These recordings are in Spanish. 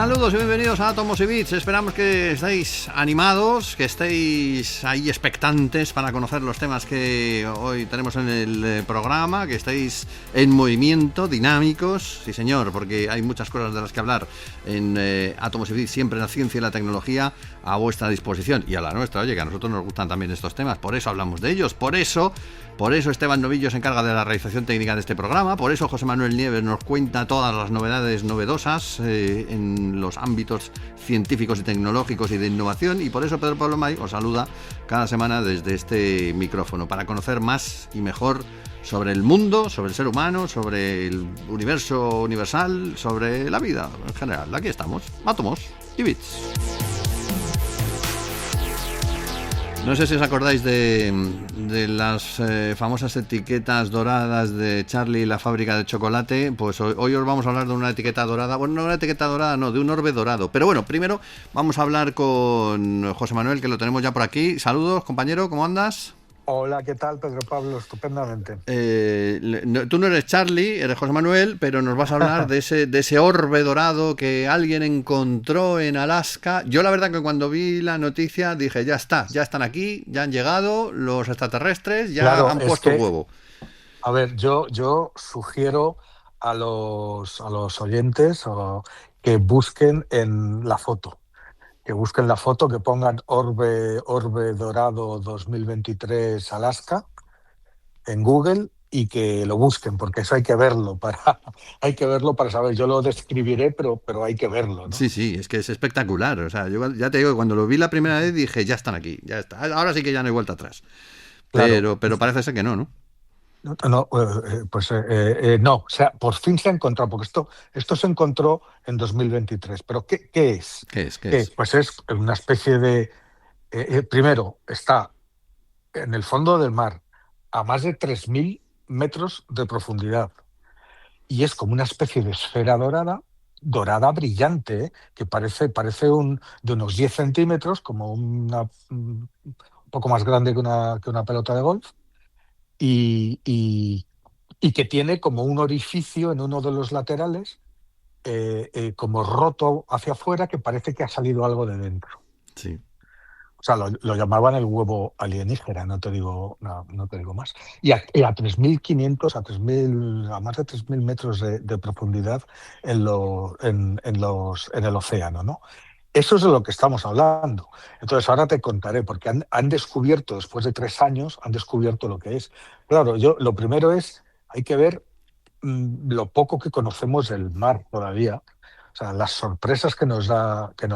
Saludos y bienvenidos a Átomos y Bits. Esperamos que estéis animados, que estéis ahí expectantes para conocer los temas que hoy tenemos en el programa, que estéis en movimiento, dinámicos, sí señor, porque hay muchas cosas de las que hablar en Átomos y Bits, siempre la ciencia y la tecnología a vuestra disposición y a la nuestra. Oye, que a nosotros nos gustan también estos temas, por eso hablamos de ellos, por eso Esteban Novillo se encarga de la realización técnica de este programa, por eso José Manuel Nieves nos cuenta todas las novedades novedosas en los ámbitos científicos y tecnológicos y de innovación, y por eso Pedro Pablo May os saluda cada semana desde este micrófono para conocer más y mejor sobre el mundo, sobre el ser humano, sobre el universo universal, sobre la vida en general. Aquí estamos, Átomos y Bits. No sé si os acordáis de las famosas etiquetas doradas de Charlie y la fábrica de chocolate. Pues hoy os vamos a hablar de una etiqueta dorada. Bueno, no una etiqueta dorada, no, de un orbe dorado. Pero bueno, primero vamos a hablar con José Manuel, que lo tenemos ya por aquí. Saludos, compañero, ¿cómo andas? Hola, ¿qué tal, Pedro Pablo? Estupendamente. Tú no eres Charlie, eres José Manuel, pero nos vas a hablar de ese orbe dorado que alguien encontró en Alaska. Yo la verdad que cuando vi la noticia dije, ya están aquí, ya han llegado los extraterrestres, ya claro, han puesto el huevo. A ver, yo sugiero a los oyentes que busquen en la foto. Que busquen la foto, que pongan orbe dorado 2023 Alaska en Google y que lo busquen, porque eso hay que verlo para saber. Yo lo describiré, pero hay que verlo, ¿no? Sí, es que es espectacular. O sea, yo ya te digo que cuando lo vi la primera vez dije, ya están aquí, ya está. Ahora sí que ya no hay vuelta atrás. Claro. Pero parece ser que no, ¿no? No, no, o sea, por fin se ha encontrado, porque esto se encontró en 2023. ¿Pero qué es? ¿Qué es? Pues es una especie de... primero, está en el fondo del mar, a más de 3.000 metros de profundidad. Y es como una especie de esfera dorada brillante, que parece de unos 10 centímetros, como un poco más grande que una pelota de golf, y que tiene como un orificio en uno de los laterales, como roto hacia afuera, que parece que ha salido algo de dentro. Sí. O sea, lo llamaban el huevo alienígena, no te digo más. Y a 3.500, a más de 3.000 metros de profundidad en el océano, ¿no? Eso es de lo que estamos hablando. Entonces, ahora te contaré, porque han descubierto, después de 3 años, han descubierto lo que es. Claro, lo primero hay que ver lo poco que conocemos del mar todavía. O sea, las sorpresas que nos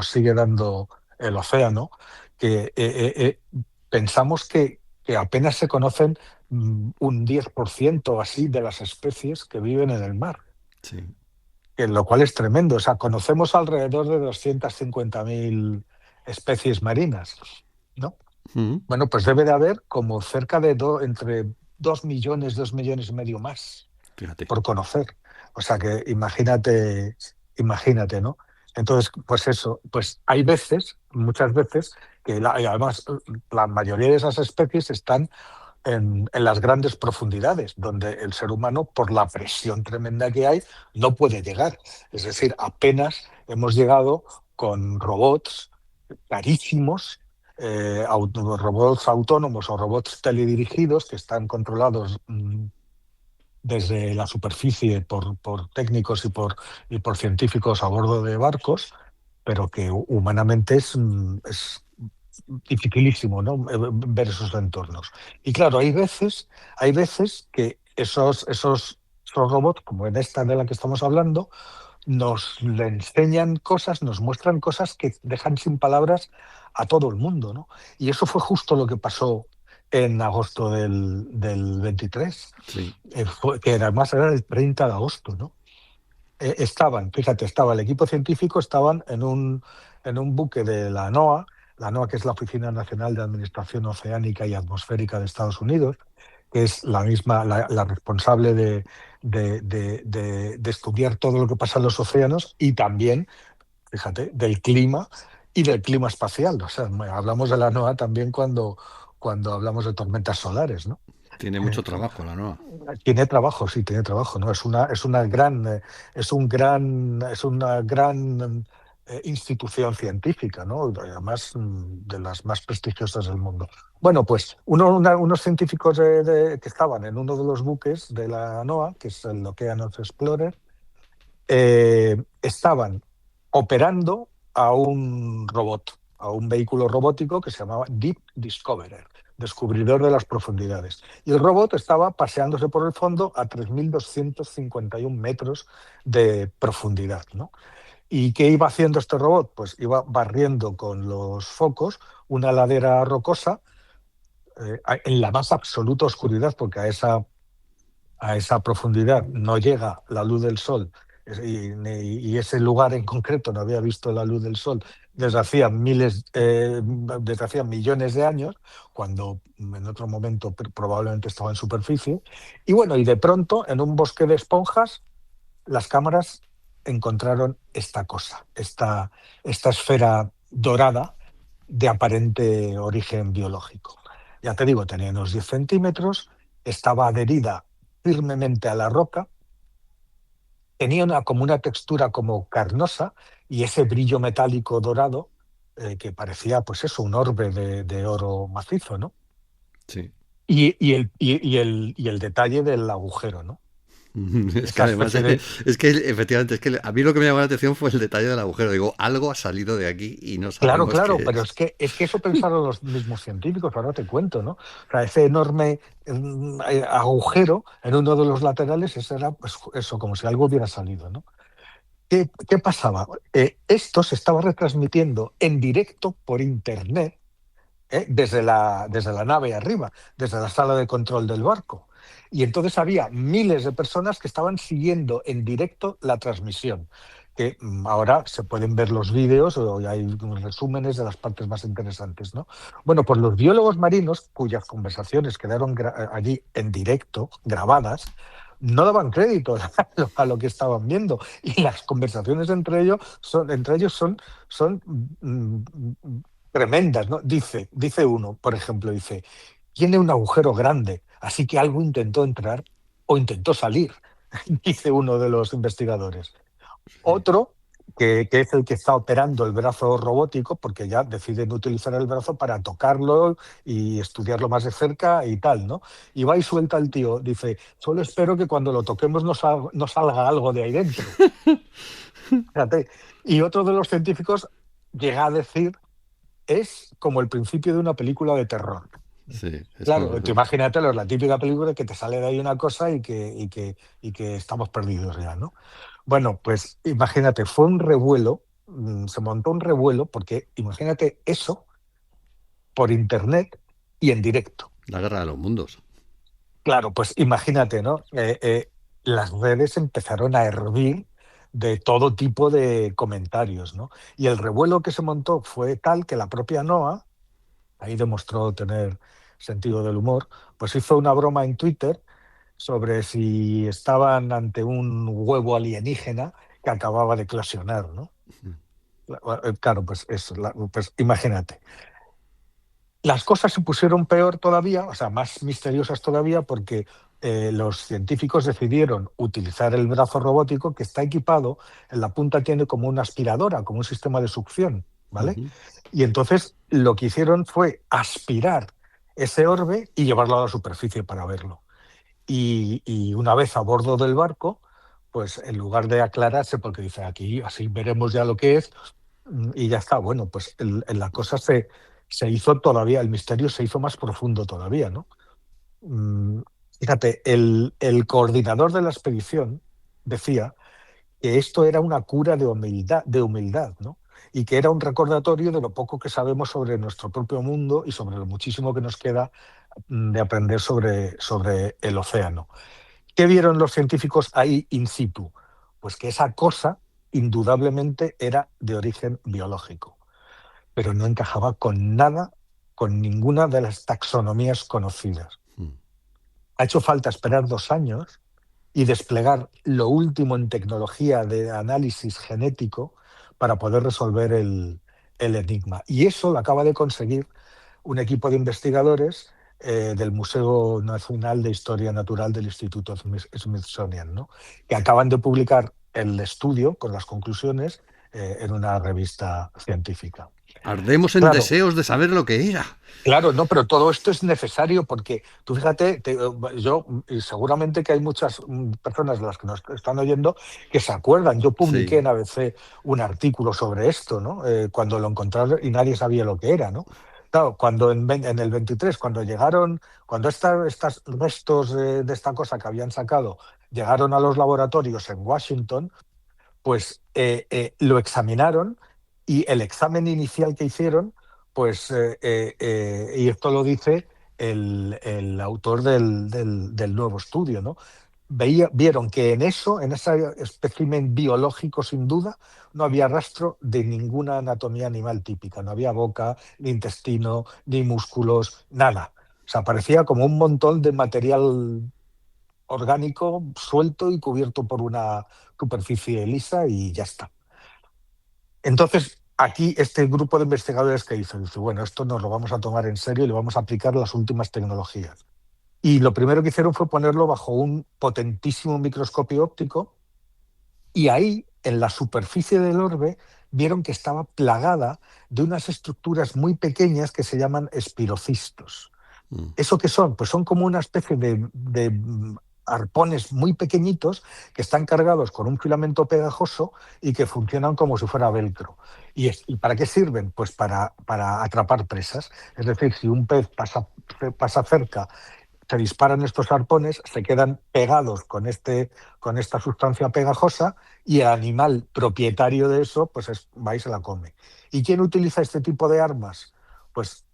sigue dando el océano, que pensamos que apenas se conocen un 10% o así de las especies que viven en el mar. Sí. Lo cual es tremendo. O sea, conocemos alrededor de 250.000 especies marinas, ¿no? Bueno, pues debe de haber como cerca de entre 2 millones, 2 millones y medio más. Fíjate. Por conocer. O sea que imagínate, ¿no? Entonces, pues eso, pues hay muchas veces, que además la mayoría de esas especies están en las grandes profundidades, donde el ser humano, por la presión tremenda que hay, no puede llegar. Es decir, apenas hemos llegado con robots carísimos, robots autónomos o robots teledirigidos que están controlados desde la superficie por técnicos y por científicos a bordo de barcos, pero que humanamente es dificilísimo, ¿no? Ver esos entornos. Y claro, hay veces que esos robots, como en esta de la que estamos hablando, nos le enseñan cosas, nos muestran cosas que dejan sin palabras a todo el mundo, ¿no? Y eso fue justo lo que pasó en agosto del 23, sí. Que además era el 30 de agosto, ¿no? Estaba el equipo científico, estaban en un buque de la NOAA, que es la Oficina Nacional de Administración Oceánica y Atmosférica de Estados Unidos, que es la misma, la responsable de estudiar todo lo que pasa en los océanos y también, fíjate, del clima y del clima espacial. O sea, hablamos de la NOAA también cuando hablamos de tormentas solares, ¿no? Tiene mucho trabajo la NOAA. Tiene trabajo, ¿no? Es una gran institución científica, ¿no? Además de las más prestigiosas del mundo. Bueno, pues unos científicos que estaban en uno de los buques de la NOAA, que es el Oceanus Explorer, estaban operando a un robot, a un vehículo robótico que se llamaba Deep Discoverer, descubridor de las profundidades. Y el robot estaba paseándose por el fondo a 3.251 metros de profundidad, ¿no? ¿Y qué iba haciendo este robot? Pues iba barriendo con los focos una ladera rocosa en la más absoluta oscuridad, porque a esa profundidad no llega la luz del sol y ese lugar en concreto no había visto la luz del sol desde hacía millones de años, cuando en otro momento probablemente estaba en superficie. Y bueno, y de pronto en un bosque de esponjas las cámaras encontraron esta cosa, esta esfera dorada de aparente origen biológico. Ya te digo, tenía unos 10 centímetros, estaba adherida firmemente a la roca, tenía como una textura como carnosa y ese brillo metálico dorado que parecía, pues eso, un orbe de oro macizo, ¿no? Sí. Y el detalle del agujero, ¿no? Es que Esa además, especie de... es que efectivamente, es que a mí lo que me llamó la atención fue el detalle del agujero. Digo, algo ha salido de aquí y no Claro, sabemos claro, qué pero es. es que eso pensaron los mismos científicos, ahora te cuento, ¿no? O sea, ese enorme agujero en uno de los laterales, ese era pues, eso, como si algo hubiera salido, ¿no? ¿Qué pasaba? Esto se estaba retransmitiendo en directo por internet, desde la nave arriba, desde la sala de control del barco. Y entonces había miles de personas que estaban siguiendo en directo la transmisión, que ahora se pueden ver los vídeos o hay resúmenes de las partes más interesantes, ¿no? Bueno, pues los biólogos marinos, cuyas conversaciones quedaron allí en directo, grabadas, no daban crédito a lo que estaban viendo. Y las conversaciones entre ellos son tremendas, ¿no? Dice uno, por ejemplo, tiene un agujero grande, así que algo intentó entrar o intentó salir, dice uno de los investigadores. Otro, que es el que está operando el brazo robótico, porque ya deciden utilizar el brazo para tocarlo y estudiarlo más de cerca y tal, ¿no? Y va y suelta el tío, dice, solo espero que cuando lo toquemos no salga algo de ahí dentro. Fíjate. Y otro de los científicos llega a decir es como el principio de una película de terror. Sí, es Claro, tú como... imagínate la típica película que te sale de ahí una cosa y que estamos perdidos ya, ¿no? Bueno, pues imagínate, fue un revuelo, se montó un revuelo porque imagínate eso por internet y en directo. La guerra de los mundos. Claro, pues imagínate, ¿no? Las redes empezaron a hervir de todo tipo de comentarios, ¿no? Y el revuelo que se montó fue tal que la propia NOAA, ahí demostró tener sentido del humor, pues hizo una broma en Twitter sobre si estaban ante un huevo alienígena que acababa de eclosionar, ¿no? Claro, pues eso, pues imagínate. Las cosas se pusieron peor todavía, o sea, más misteriosas todavía, porque los científicos decidieron utilizar el brazo robótico que está equipado, en la punta tiene como una aspiradora, como un sistema de succión, ¿vale? Ujú. Y entonces lo que hicieron fue aspirar ese orbe y llevarlo a la superficie para verlo. Y una vez a bordo del barco, pues en lugar de aclararse, porque dice aquí, así veremos ya lo que es, y ya está. Bueno, pues la cosa se hizo todavía, el misterio se hizo más profundo todavía, ¿no? Mm, Fíjate, el coordinador de la expedición decía que esto era una cura de humildad, ¿no? Y que era un recordatorio de lo poco que sabemos sobre nuestro propio mundo y sobre lo muchísimo que nos queda de aprender sobre el océano. ¿Qué vieron los científicos ahí in situ? Pues que esa cosa indudablemente era de origen biológico, pero no encajaba con nada, con ninguna de las taxonomías conocidas. Mm. Ha hecho falta esperar 2 años y desplegar lo último en tecnología de análisis genético para poder resolver el enigma. Y eso lo acaba de conseguir un equipo de investigadores del Museo Nacional de Historia Natural del Instituto Smithsonian, ¿no? Que acaban de publicar el estudio con las conclusiones en una revista científica. Ardemos en Claro, deseos de saber lo que era. claro, no, pero todo esto es necesario porque tú fíjate, yo y seguramente que hay muchas personas de las que nos están oyendo que se acuerdan. Yo publiqué Sí, en ABC un artículo sobre esto, ¿no? Cuando lo encontraron y nadie sabía lo que era, ¿no? Claro, cuando en el 23, cuando llegaron, cuando estos restos de esta cosa que habían sacado llegaron a los laboratorios en Washington, pues lo examinaron y el examen inicial que hicieron, pues, y esto lo dice el autor del nuevo estudio, ¿no? Vieron que en ese espécimen biológico, sin duda, no había rastro de ninguna anatomía animal típica. No había boca, ni intestino, ni músculos, nada. O sea, parecía como un montón de material orgánico suelto y cubierto por una superficie lisa y ya está. Entonces, aquí este grupo de investigadores que hizo, dice, bueno, esto nos lo vamos a tomar en serio y le vamos a aplicar las últimas tecnologías. Y lo primero que hicieron fue ponerlo bajo un potentísimo microscopio óptico y ahí, en la superficie del orbe, vieron que estaba plagada de unas estructuras muy pequeñas que se llaman espirocistos. mm, ¿Eso qué son? Pues son como una especie de arpones muy pequeñitos que están cargados con un filamento pegajoso y que funcionan como si fuera velcro. ¿Y para qué sirven? Pues para atrapar presas. Es decir, si un pez pasa cerca, se disparan estos arpones, se quedan pegados con esta sustancia pegajosa y el animal propietario de eso pues va y se la come. ¿Y quién utiliza este tipo de armas? Pues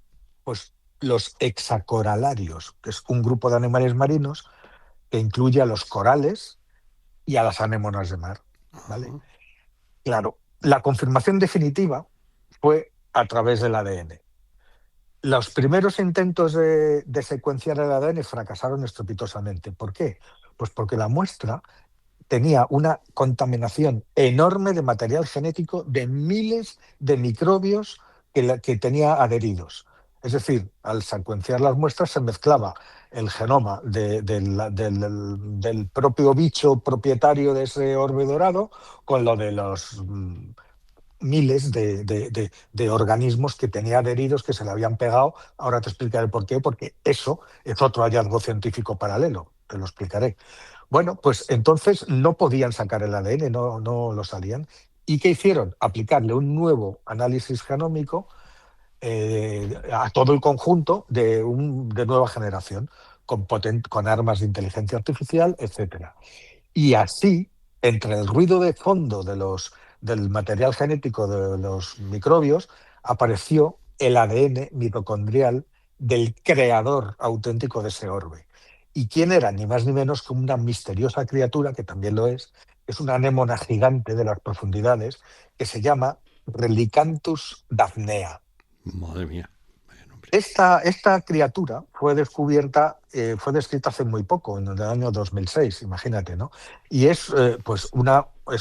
pues los hexacoralarios, que es un grupo de animales marinos que incluye a los corales y a las anémonas de mar. ¿Vale? ajá, Claro, la confirmación definitiva fue a través del ADN. Los primeros intentos de secuenciar el ADN fracasaron estrepitosamente. ¿Por qué? Pues porque la muestra tenía una contaminación enorme de material genético de miles de microbios que tenía adheridos. Es decir, al secuenciar las muestras se mezclaba el genoma del propio bicho propietario de ese orbe dorado con lo de los miles de organismos que tenía adheridos que se le habían pegado. Ahora te explicaré por qué, porque eso es otro hallazgo científico paralelo, te lo explicaré. Bueno, pues entonces no podían sacar el ADN, no lo salían. ¿Y qué hicieron? Aplicarle un nuevo análisis genómico a todo el conjunto de nueva generación, con armas de inteligencia artificial, etcétera. Y así, entre el ruido de fondo del material genético de los microbios, apareció el ADN mitocondrial del creador auténtico de ese orbe. ¿Y quién era? Ni más ni menos que una misteriosa criatura, que también lo es una anémona gigante de las profundidades, que se llama Relicanthus daphnia. madre mía. Bueno, hombre. Esta criatura fue descubierta, fue descrita hace muy poco, en el año 2006, imagínate, ¿no? Y es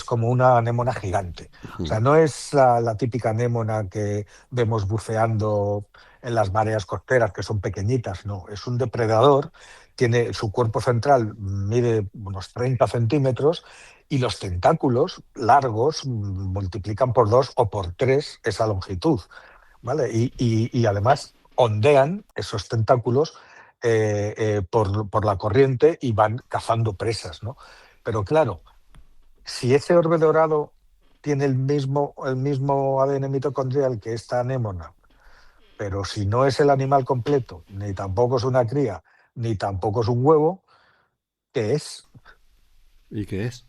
como una anémona gigante. O Mm, sea, no es la típica anémona que vemos buceando en las mareas costeras, que son pequeñitas, no, es un depredador, tiene su cuerpo central, mide unos 30 centímetros y los tentáculos largos multiplican por dos o por tres esa longitud. ¿Vale? Y además ondean esos tentáculos por la corriente y van cazando presas, ¿no? Pero claro, si ese orbe dorado tiene el mismo ADN mitocondrial que esta anémona, pero si no es el animal completo, ni tampoco es una cría, ni tampoco es un huevo, ¿qué es? ¿y qué es?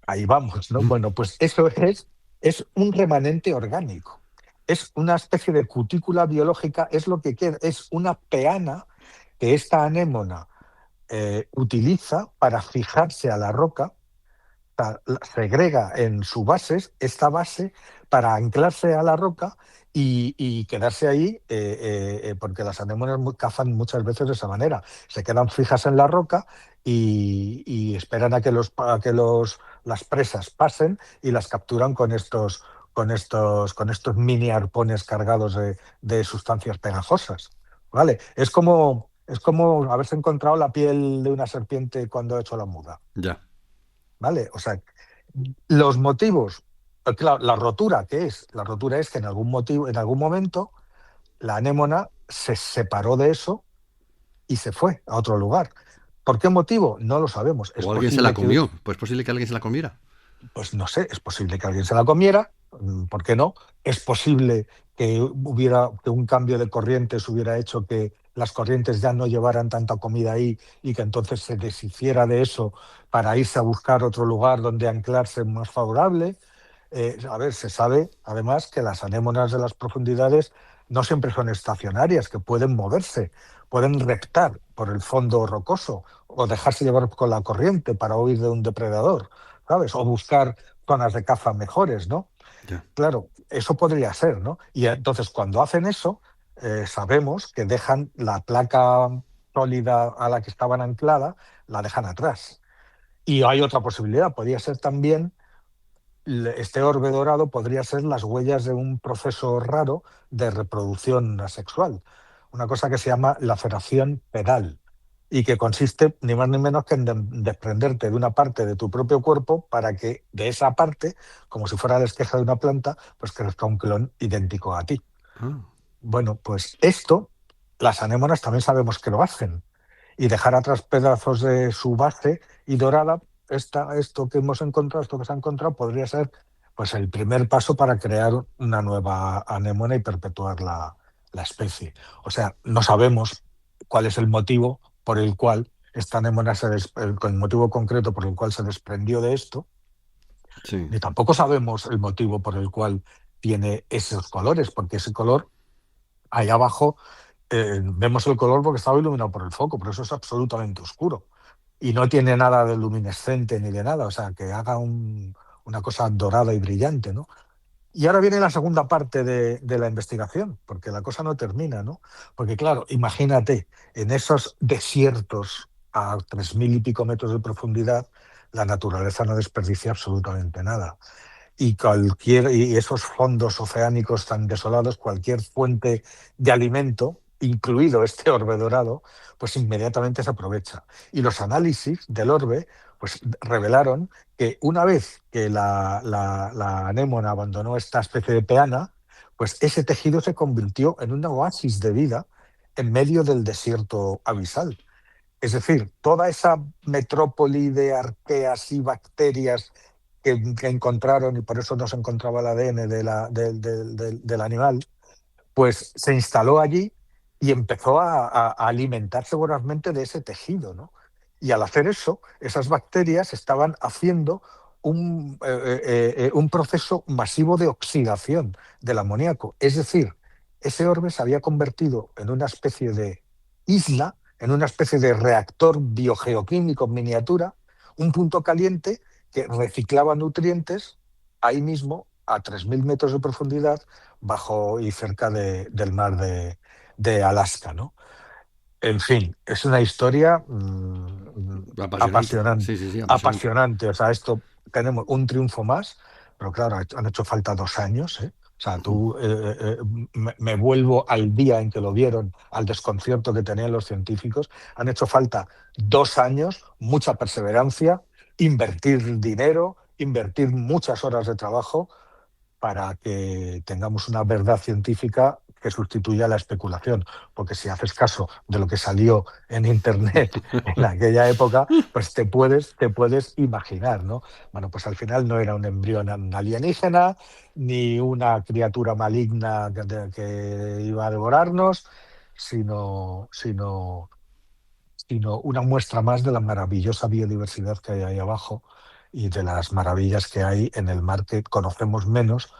Ahí vamos, ¿no? Bueno, pues eso es un remanente orgánico. Es una especie de cutícula biológica, es lo que queda, es una peana que esta anémona utiliza para fijarse a la roca, segrega en su base, esta base, para anclarse a la roca y quedarse ahí, porque las anémonas cazan muchas veces de esa manera. Se quedan fijas en la roca y esperan a que las presas pasen y las capturan con estos mini arpones cargados de sustancias pegajosas. ¿Vale? Es como haberse encontrado la piel de una serpiente cuando ha hecho la muda. Ya. ¿Vale? O sea, los motivos, claro, la rotura, ¿qué es? La rotura es que en algún momento la anémona se separó de eso y se fue a otro lugar. ¿Por qué motivo? No lo sabemos. Es O alguien se la posible que, comió. Pues es posible que alguien se la comiera. pues no sé, es posible que alguien se la comiera, ¿por qué no? Es posible que un cambio de corrientes hubiera hecho que las corrientes ya no llevaran tanta comida ahí y que entonces se deshiciera de eso para irse a buscar otro lugar donde anclarse más favorable. A ver, se sabe además que las anémonas de las profundidades no siempre son estacionarias, que pueden moverse, pueden reptar por el fondo rocoso o dejarse llevar con la corriente para huir de un depredador, ¿sabes? O buscar zonas de caza mejores, ¿no? Ya. Claro, eso podría ser, ¿no? Y entonces cuando hacen eso, sabemos que dejan la placa sólida a la que estaban anclada, la dejan atrás. Y hay otra posibilidad, podría ser también este orbe dorado podría ser las huellas de un proceso raro de reproducción asexual, una cosa que se llama laceración pedal y que consiste ni más ni menos que en desprenderte de una parte de tu propio cuerpo para que de esa parte, como si fuera la esqueja de una planta, pues crezca un clon idéntico a ti. Ah, Bueno, pues esto las anémonas también sabemos que lo hacen y dejar atrás pedazos de su base y dorada, esto que hemos encontrado, esto que se ha encontrado, podría ser pues el primer paso para crear una nueva anémona y perpetuar la especie. O sea, no sabemos cuál es el motivo por el cual esta anémona el motivo concreto por el cual se desprendió de esto, sí. ni tampoco sabemos el motivo por el cual tiene esos colores, porque ese color ahí abajo vemos el color porque estaba iluminado por el foco, pero eso es absolutamente oscuro. Y no tiene nada de luminescente ni de nada, o sea, que haga una cosa dorada y brillante, ¿no? Y ahora viene la segunda parte de la investigación, porque la cosa no termina, ¿no? Porque claro, imagínate, en esos desiertos a 3000 y pico metros de profundidad, la naturaleza no desperdicia absolutamente nada y esos fondos oceánicos tan desolados, cualquier fuente de alimento, incluido este orbe dorado, pues inmediatamente se aprovecha. Y los análisis del orbe pues revelaron que una vez que la anémona abandonó esta especie de peana, pues ese tejido se convirtió en un oasis de vida en medio del desierto abisal. Es decir, toda esa metrópoli de arqueas y bacterias que encontraron, y por eso no se encontraba el ADN del animal, pues se instaló allí y empezó a alimentar seguramente de ese tejido, ¿no? Y al hacer eso, esas bacterias estaban haciendo un proceso masivo de oxidación del amoníaco. Es decir, ese orbe se había convertido en una especie de isla, en una especie de reactor biogeoquímico en miniatura, un punto caliente que reciclaba nutrientes ahí mismo a 3000 metros de profundidad bajo y cerca del mar de Alaska, ¿no? En fin, es una historia Apasionante. apasionante, Sí, sí, sí, apasionante. apasionante. O sea, esto tenemos un triunfo más, pero claro, han hecho falta 2 años, ¿eh? O sea, me vuelvo al día en que lo vieron, al desconcierto que tenían los científicos. Han hecho falta 2 años, mucha perseverancia, invertir dinero, invertir muchas horas de trabajo para que tengamos una verdad científica que sustituya la especulación. Porque si haces caso de lo que salió en Internet en aquella época, pues te puedes imaginar, ¿no? Bueno, pues al final no era un embrión alienígena, ni una criatura maligna que iba a devorarnos, sino una muestra más de la maravillosa biodiversidad que hay ahí abajo y de las maravillas que hay en el mar que conocemos menos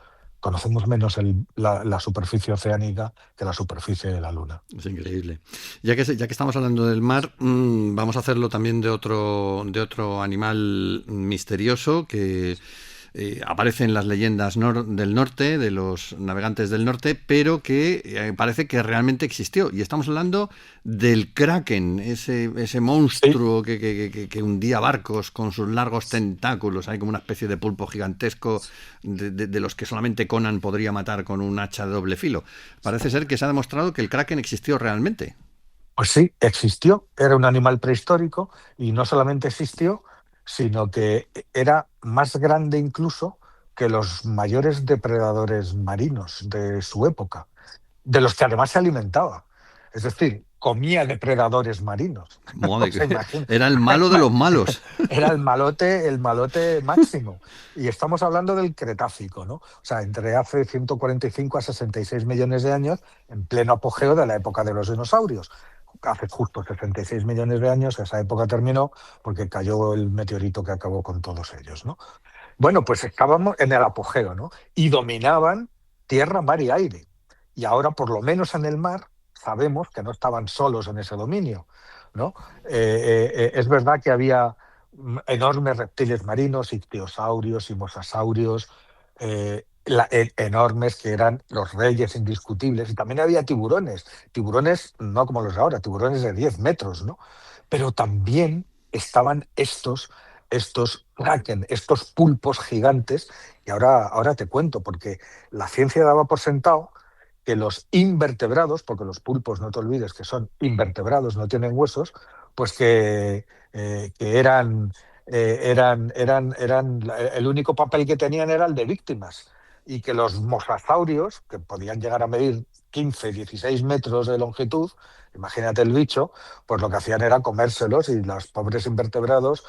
la superficie oceánica que la superficie de la Luna. Es increíble. Ya que estamos hablando del mar, vamos a hacerlo también de otro animal misterioso que aparece en las leyendas del norte, de los navegantes del norte, pero que parece que realmente existió. Y estamos hablando del Kraken, ese Sí, monstruo que hundía barcos con sus largos tentáculos. Hay como una especie de pulpo gigantesco de los que solamente Conan podría matar con un hacha de doble filo. Parece ser que se ha demostrado que el Kraken existió realmente. pues sí, existió, era un animal prehistórico y no solamente existió, sino que era más grande incluso que los mayores depredadores marinos de su época, de los que además se alimentaba. Es decir, comía depredadores marinos. O Madre sea, que era el malo de ima- los malos. era el malote máximo. Y estamos hablando del Cretácico, ¿no? O sea, entre hace 145 a 66 millones de años, en pleno apogeo de la época de los dinosaurios. Hace justo 66 millones de años, esa época terminó porque cayó el meteorito que acabó con todos ellos, ¿no? Bueno, pues estábamos en el apogeo, ¿no? Y dominaban tierra, mar y aire. Y ahora, por lo menos en el mar, sabemos que no estaban solos en ese dominio, ¿no? Es verdad que había enormes reptiles marinos, ictiosaurios y mosasaurios, enormes, que eran los reyes indiscutibles. Y también había tiburones, tiburones no como los de ahora, tiburones de 10 metros, ¿no? Pero también estaban estos kraken, estos pulpos gigantes, y ahora te cuento, porque la ciencia daba por sentado que los invertebrados, porque los pulpos, no te olvides que son invertebrados, no tienen huesos, pues que eran, el único papel que tenían era el de víctimas, y que los mosasaurios, que podían llegar a medir 15, 16 metros de longitud, imagínate el bicho, pues lo que hacían era comérselos, y los pobres invertebrados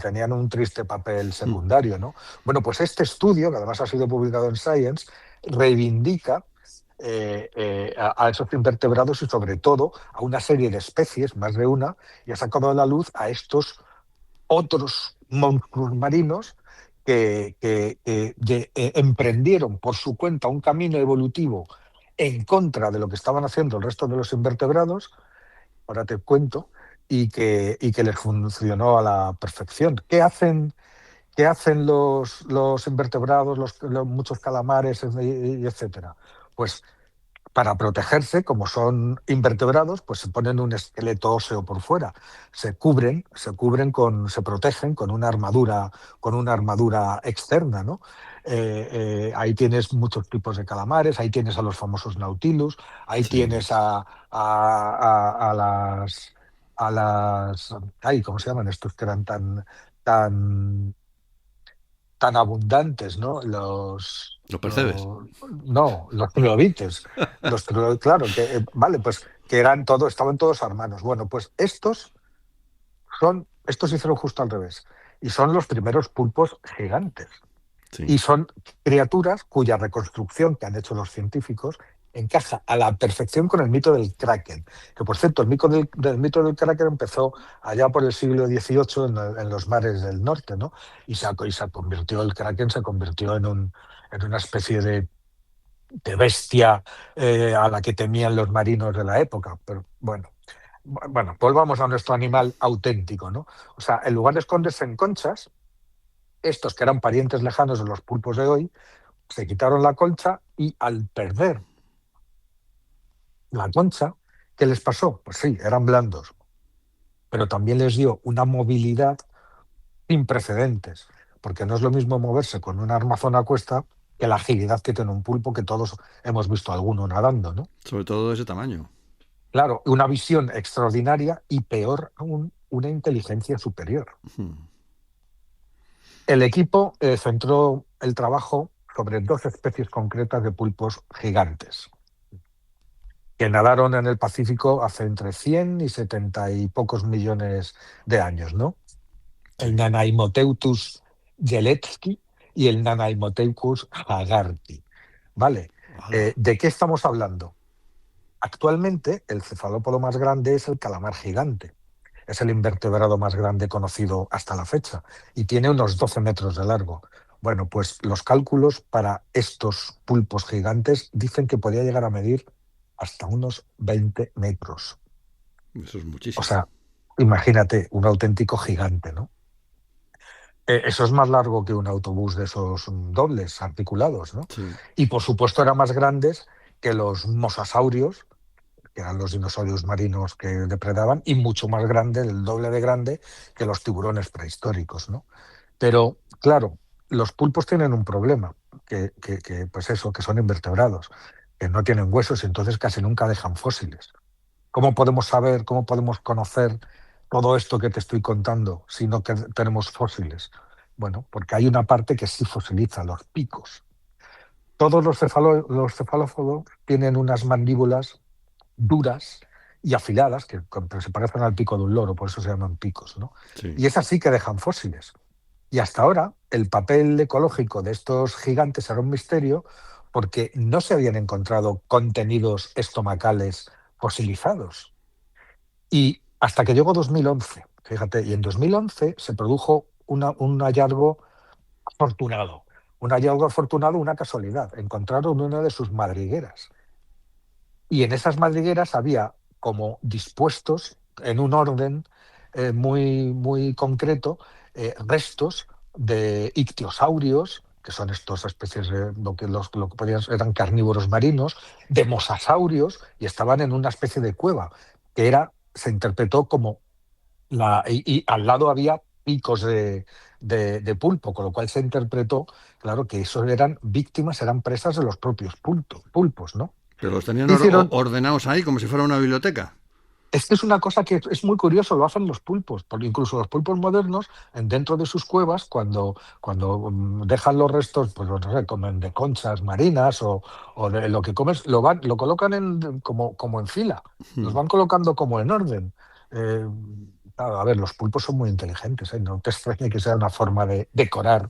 tenían un triste papel secundario, ¿no? Bueno, pues este estudio, que además ha sido publicado en Science, reivindica a esos invertebrados y sobre todo a una serie de especies, más de una, y ha sacado a la luz a estos otros monstruos marinos que emprendieron por su cuenta un camino evolutivo en contra de lo que estaban haciendo el resto de los invertebrados, ahora te cuento, y que les funcionó a la perfección. Qué hacen los invertebrados, muchos calamares, y etcétera? Pues para protegerse, como son invertebrados, pues se ponen un esqueleto óseo por fuera, se protegen con una armadura externa, ¿no? Ahí tienes muchos tipos de calamares, ahí tienes a los famosos nautilus, ahí Sí. tienes a las, ay, ¿cómo se llaman estos que eran tan tan abundantes, ¿no? Los percebes. No, los trilobites. Claro, vale, pues que estaban todos armados. Bueno, pues estos hicieron justo al revés. Y son los primeros pulpos gigantes. Sí. Y son criaturas cuya reconstrucción que han hecho los científicos encaja a la perfección con el mito del Kraken. Que por cierto, el mito del Kraken empezó allá por el siglo XVIII en los mares del norte, ¿no? El Kraken se convirtió en una especie de bestia a la que temían los marinos de la época. Pero bueno, volvamos a nuestro animal auténtico, ¿no? O sea, en lugar de esconderse en conchas, estos que eran parientes lejanos de los pulpos de hoy, se quitaron la concha, y al perder la concha, ¿qué les pasó? Pues sí, eran blandos, pero también les dio una movilidad sin precedentes, porque no es lo mismo moverse con un armazón a cuesta que la agilidad que tiene un pulpo, que todos hemos visto alguno nadando, ¿no? Sobre todo de ese tamaño. Claro, una visión extraordinaria y, peor aún, una inteligencia superior. Hmm. El equipo centró el trabajo sobre dos especies concretas de pulpos gigantes que nadaron en el Pacífico hace entre 100 y 70 y pocos millones de años, ¿no? Sí. El Nanaimoteuthus jeletsky y el Nanaimoteuthus hagarty, ¿vale? Hala. ¿De qué estamos hablando? Actualmente, el cefalópodo más grande es el calamar gigante. Es el invertebrado más grande conocido hasta la fecha y tiene unos 12 metros de largo. Bueno, pues los cálculos para estos pulpos gigantes dicen que podía llegar a medir hasta unos 20 metros. Eso es O muchísimo. sea, imagínate, un auténtico gigante, ¿no? Eso es más largo que un autobús de esos dobles articulados, ¿no? Sí. Y por supuesto eran más grandes que los mosasaurios, que eran los dinosaurios marinos que depredaban, y mucho más grande, el doble de grande, que los tiburones prehistóricos, ¿no? Pero, claro, los pulpos tienen un problema, pues eso, que son invertebrados, que no tienen huesos y entonces casi nunca dejan fósiles. ¿Cómo podemos saber, cómo podemos conocer todo esto que te estoy contando si no tenemos fósiles? Bueno, porque hay una parte que sí fosiliza, los picos. Todos los cefalópodos tienen unas mandíbulas duras y afiladas, que se parecen al pico de un loro, por eso se llaman picos, ¿no? Sí. Y es así que dejan fósiles. Y hasta ahora el papel ecológico de estos gigantes era un misterio porque no se habían encontrado contenidos estomacales fosilizados. Y hasta que llegó 2011, fíjate, y en 2011 se produjo un hallazgo afortunado. Un hallazgo afortunado, una casualidad. Encontraron una de sus madrigueras. Y en esas madrigueras había como dispuestos en un orden muy concreto restos de ictiosaurios, que son estas especies de lo que eran carnívoros marinos, de mosasaurios, y estaban en una especie de cueva, que se interpretó como y al lado había picos de pulpo, con lo cual se interpretó, claro, que esos eran víctimas, eran presas de los propios pulpos, ¿no? Pero los tenían Hicieron, ordenados ahí como si fuera una biblioteca. es una cosa que es muy curioso, lo hacen los pulpos, porque incluso los pulpos modernos, dentro de sus cuevas, cuando dejan los restos, pues no sé, comen de conchas marinas o de lo que comes, lo colocan como en fila, los van colocando como en orden. Eh, claro, a ver, los pulpos son muy inteligentes, ¿eh? No te extrañe que sea una forma de decorar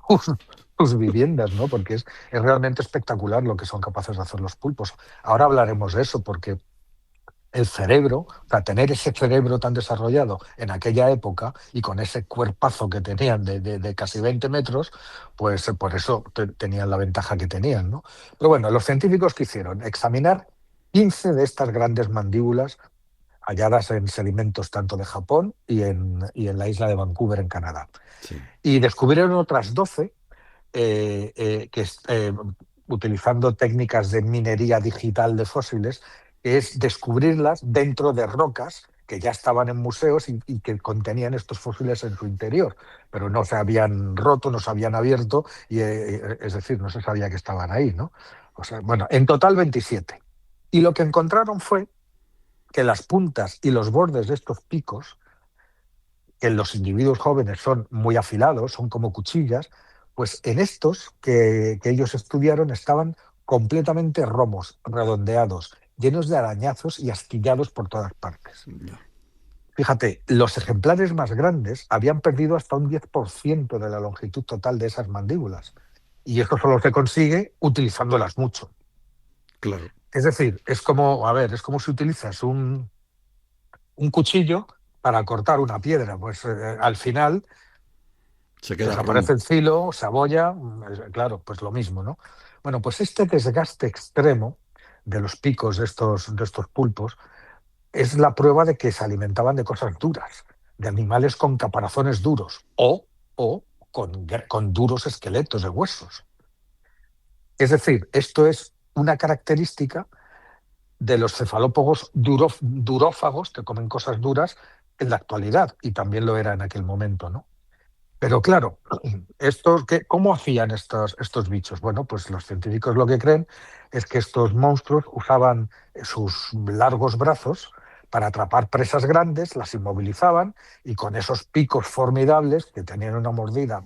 sus, sus viviendas, ¿no? Porque es realmente espectacular lo que son capaces de hacer los pulpos. Ahora hablaremos de eso, porque el cerebro, o sea, tener ese cerebro tan desarrollado en aquella época y con ese cuerpazo que tenían de casi 20 metros, pues por eso tenían la ventaja que tenían, ¿no? Pero bueno, los científicos que hicieron, examinar 15 de estas grandes mandíbulas halladas en sedimentos tanto de Japón y en la isla de Vancouver, en Canadá. Sí. Y descubrieron otras 12 utilizando técnicas de minería digital de fósiles, que es descubrirlas dentro de rocas que ya estaban en museos y que contenían estos fósiles en su interior, pero no se habían roto, no se habían abierto, es decir, no se sabía que estaban ahí, ¿no? O sea, bueno, en total 27. Y lo que encontraron fue que las puntas y los bordes de estos picos, que en los individuos jóvenes son muy afilados, son como cuchillas, pues en estos que ellos estudiaron estaban completamente romos, redondeados, llenos de arañazos y astillados por todas partes. Ya. Fíjate, los ejemplares más grandes habían perdido hasta un 10% de la longitud total de esas mandíbulas. Y esto solo se consigue utilizándolas mucho. Claro. Es decir, es como si utilizas un cuchillo para cortar una piedra. Pues al final Se queda romo. desaparece el filo, se abolla, claro, pues lo mismo, ¿no? Bueno, pues este desgaste extremo de los picos de estos pulpos es la prueba de que se alimentaban de cosas duras, de animales con caparazones duros o con duros esqueletos de huesos. Es decir, esto es una característica de los cefalópogos durófagos, que comen cosas duras, en la actualidad, y también lo era en aquel momento, ¿no? Pero claro, ¿cómo hacían estos bichos? Bueno, pues los científicos lo que creen es que estos monstruos usaban sus largos brazos para atrapar presas grandes, las inmovilizaban y con esos picos formidables, que tenían una mordida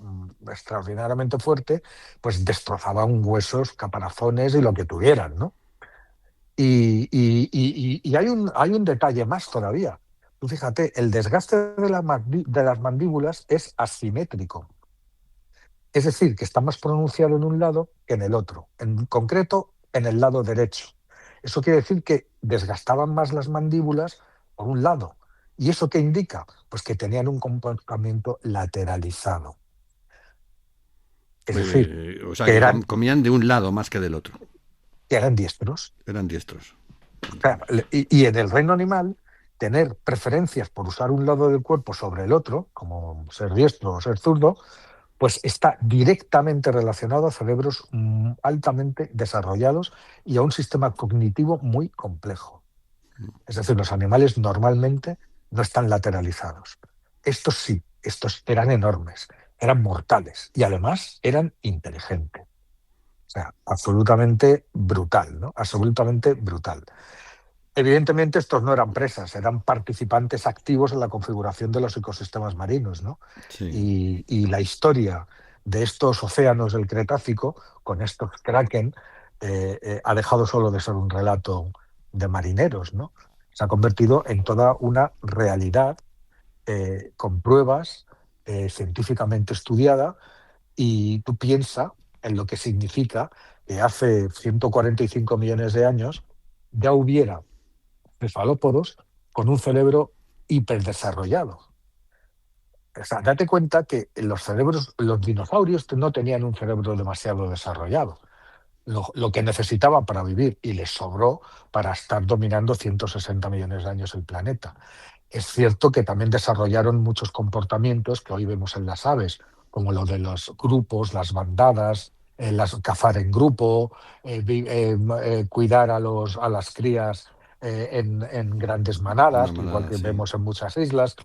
extraordinariamente fuerte, pues destrozaban huesos, caparazones y lo que tuvieran, ¿no? Y hay un detalle más todavía. Tú fíjate, el desgaste de las mandíbulas es asimétrico. Es decir, que está más pronunciado en un lado que en el otro, en concreto en el lado derecho. Eso quiere decir que desgastaban más las mandíbulas por un lado. ¿Y eso qué indica? Pues que tenían un comportamiento lateralizado. Es decir, O sea, que que eran, comían de un lado más que del otro. que eran diestros. Eran diestros. O sea, y en el reino animal, tener preferencias por usar un lado del cuerpo sobre el otro, como ser diestro o ser zurdo, pues está directamente relacionado a cerebros altamente desarrollados y a un sistema cognitivo muy complejo. Es decir, los animales normalmente no están lateralizados. Estos sí, estos eran enormes, eran mortales y además eran inteligentes. O sea, absolutamente brutal, ¿no? Absolutamente brutal. Evidentemente estos no eran presas, eran participantes activos en la configuración de los ecosistemas marinos, ¿no? Sí, Y la historia de estos océanos del Cretácico, con estos kraken, ha dejado solo de ser un relato de marineros, ¿no? Se ha convertido en toda una realidad con pruebas científicamente estudiada, y tú piensas en lo que significa que hace 145 millones de años ya hubiera cefalópodos con un cerebro hiperdesarrollado. O sea, date cuenta que los cerebros, los dinosaurios no tenían un cerebro demasiado desarrollado. Lo que necesitaban para vivir, y les sobró para estar dominando 160 millones de años el planeta. Es cierto que también desarrollaron muchos comportamientos que hoy vemos en las aves, como lo de los grupos, las bandadas, cazar en grupo, cuidar a las crías en grandes una manadas, igual manada, que sí. vemos en muchas islas.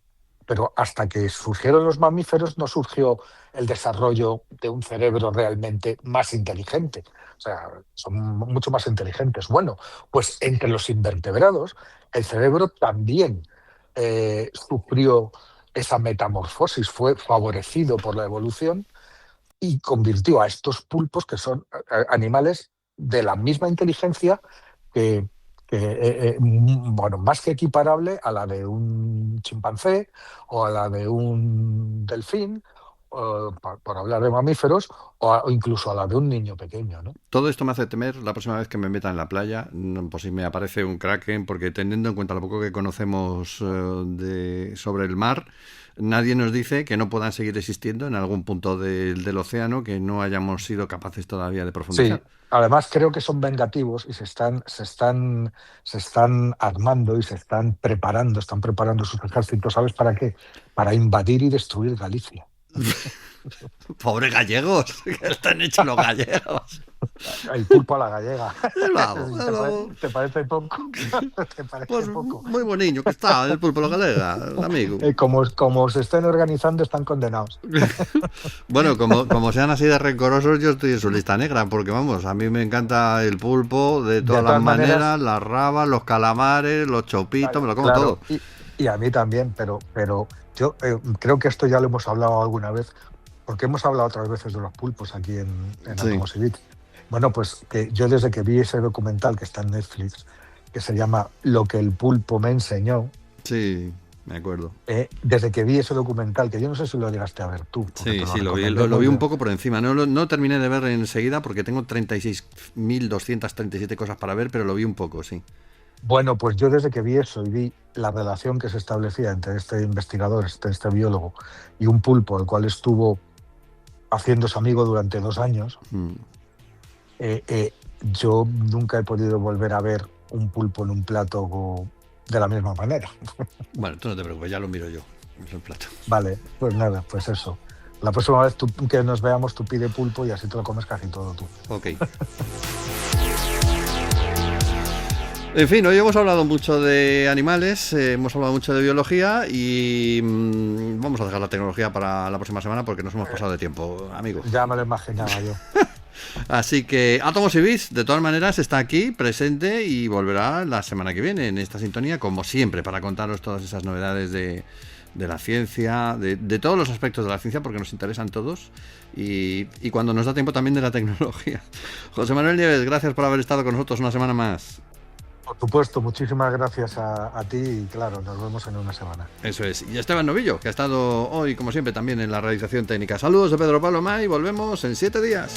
Pero hasta que surgieron los mamíferos no surgió el desarrollo de un cerebro realmente más inteligente. O sea, son mucho más inteligentes. Bueno, pues entre los invertebrados, el cerebro también sufrió esa metamorfosis, fue favorecido por la evolución y convirtió a estos pulpos, que son animales de la misma inteligencia bueno, más que equiparable a la de un chimpancé o a la de un delfín, por hablar de mamíferos, o incluso a la de un niño pequeño, ¿no? Todo esto me hace temer la próxima vez que me meta en la playa, pues si me aparece un kraken, porque teniendo en cuenta lo poco que conocemos sobre el mar, nadie nos dice que no puedan seguir existiendo en algún punto del océano que no hayamos sido capaces todavía de Sí, profundizar. además creo que son vengativos y se están armando y están preparando sus ejércitos. ¿Sabes para qué? Para invadir y destruir Galicia. Pobres gallegos, que están hechos los gallegos. El pulpo a la gallega. Vamos, vamos. ¿Te parece poco? ¿Te Pues parece poco? muy bonito que está el pulpo la galega, amigo. Como se estén organizando, están condenados. Bueno, como sean así de rencorosos, yo estoy en su lista negra, porque vamos, a mí me encanta el pulpo de De todas las todas maneras, maneras, las rabas, los calamares, los chopitos, me lo como claro, todo. y a mí también, pero yo creo que esto ya lo hemos hablado alguna vez, porque hemos hablado otras veces de los pulpos aquí en Sí, Atomosivit. Bueno, pues que yo desde que vi ese documental que está en Netflix, que se llama Lo que el pulpo me enseñó, sí, me acuerdo. desde que vi ese documental, que yo no sé si lo llegaste a ver tú, porque Sí, te lo sí, lo vi, recomendé lo muy vi un bien. poco por encima. No terminé de ver enseguida porque tengo 36.237 cosas para ver, pero lo vi un poco, sí. Bueno, pues yo desde que vi eso y vi la relación que se establecía entre este investigador, este biólogo, y un pulpo, el cual estuvo haciéndose amigo durante 2 años, Mm. yo nunca he podido volver a ver un pulpo en un plato de la misma manera. Bueno, tú no te preocupes, ya lo miro yo. Es el plato. Vale, pues nada, pues eso. La próxima vez que nos veamos, tú pide pulpo y así te lo comes casi todo tú. Ok. En fin, hoy hemos hablado mucho de animales, hemos hablado mucho de biología y vamos a dejar la tecnología para la próxima semana porque nos hemos pasado de tiempo, amigo. Ya me lo imaginaba yo. Así que Átomos y Bits, de todas maneras, está aquí presente y volverá la semana que viene en esta sintonía, como siempre, para contaros todas esas novedades de la ciencia, de todos los aspectos de la ciencia, porque nos interesan todos, y cuando nos da tiempo también de la tecnología. José Manuel Nieves, gracias por haber estado con nosotros una semana más. Por supuesto, muchísimas gracias a ti y claro, nos vemos en una semana. Eso es. Y Esteban Novillo, que ha estado hoy, como siempre, también en la realización técnica. Saludos de Pedro Paloma y volvemos en 7 días.